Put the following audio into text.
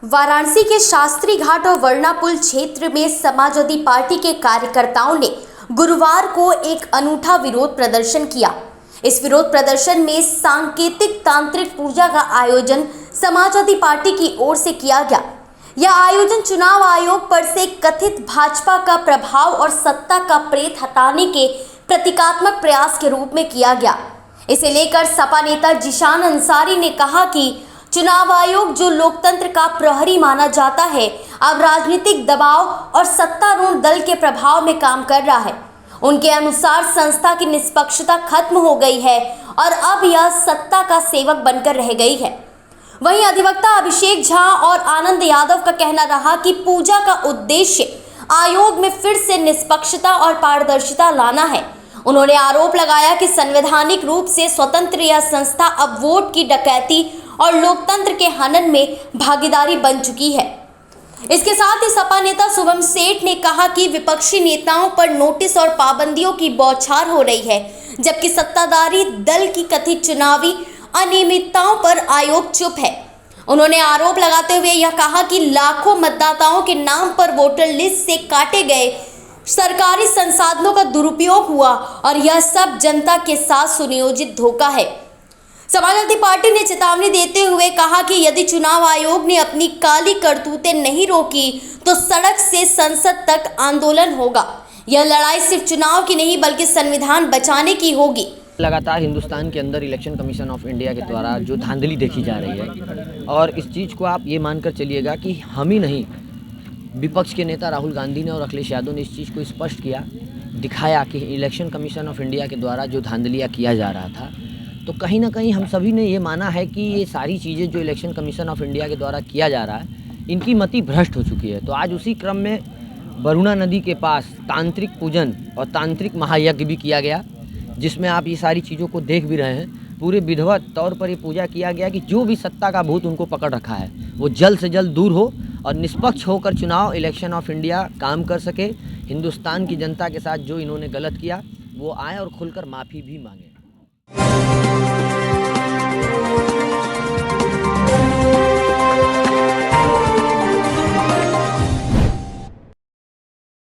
वाराणसी के शास्त्री घाट और वर्णापुल क्षेत्र में समाजवादी पार्टी के कार्यकर्ताओं ने गुरुवार को एक अनूठा विरोध प्रदर्शन किया। इस विरोध प्रदर्शन में सांकेतिक तांत्रिक पूजा का आयोजन समाजवादी पार्टी की ओर से किया गया। यह आयोजन चुनाव आयोग पर से कथित भाजपा का प्रभाव और सत्ता का प्रेत हटाने के प्रतीकात्मक प्रयास के रूप में किया गया। इसे लेकर सपा नेता जिशान अंसारी ने कहा कि चुनाव आयोग जो लोकतंत्र का प्रहरी माना जाता है, अब राजनीतिक दबाव और सत्तारूढ़ दल के प्रभाव में काम कर रहा है। उनके अनुसार संस्था की निष्पक्षता खत्म हो गई है और अब यह सत्ता का सेवक बनकर रह गई है। वहीं अधिवक्ता अभिषेक झा और आनंद यादव का कहना रहा कि पूजा का उद्देश्य आयोग में फिर से निष्पक्षता और पारदर्शिता लाना है। उन्होंने आरोप लगाया कि संवैधानिक रूप से स्वतंत्र यह संस्था अब वोट की डकैती और लोकतंत्र के हनन में भागीदारी बन चुकी है। इसके साथ ही सपा नेता शुभम सेठ ने कहा कि विपक्षी नेताओं पर नोटिस और पाबंदियों की बौछार हो रही है, जबकि सत्ताधारी दल की कथित चुनावी अनियमितताओं पर आयोग चुप है। उन्होंने आरोप लगाते हुए यह कहा कि लाखों मतदाताओं के नाम पर वोटर लिस्ट से काटे गए सरकारी संसाधनों का दुरुपयोग हुआ और यह सब जनता के साथ सुनियोजित धोखा है। समाजवादी पार्टी ने चेतावनी देते हुए कहा कि यदि चुनाव आयोग ने अपनी काली करतूतें नहीं रोकी तो सड़क से संसद तक आंदोलन होगा। यह लड़ाई सिर्फ चुनाव की नहीं बल्कि संविधान बचाने की होगी। लगातार हिंदुस्तान के अंदर इलेक्शन कमीशन ऑफ इंडिया के द्वारा जो धांधली देखी जा रही है, और इस चीज़ को आप ये मानकर चलिएगा कि हम ही नहीं, विपक्ष के नेता राहुल गांधी ने और अखिलेश यादव ने इस चीज़ को स्पष्ट किया, दिखाया कि इलेक्शन कमीशन ऑफ इंडिया के द्वारा जो धांधलियाँ किया जा रहा था, तो कहीं ना कहीं हम सभी ने ये माना है कि ये सारी चीज़ें जो इलेक्शन कमीशन ऑफ इंडिया के द्वारा किया जा रहा है, इनकी मति भ्रष्ट हो चुकी है। तो आज उसी क्रम में वरुणा नदी के पास तांत्रिक पूजन और तांत्रिक महायज्ञ भी किया गया, जिसमें आप ये सारी चीज़ों को देख भी रहे हैं। पूरे विधिवत तौर पर ये पूजा किया गया कि जो भी सत्ता का भूत उनको पकड़ रखा है वो जल्द से जल्द दूर हो और निष्पक्ष होकर चुनाव इलेक्शन ऑफ इंडिया काम कर सके। हिंदुस्तान की जनता के साथ जो इन्होंने गलत किया वो आए और खुलकर माफ़ी भी मांगे।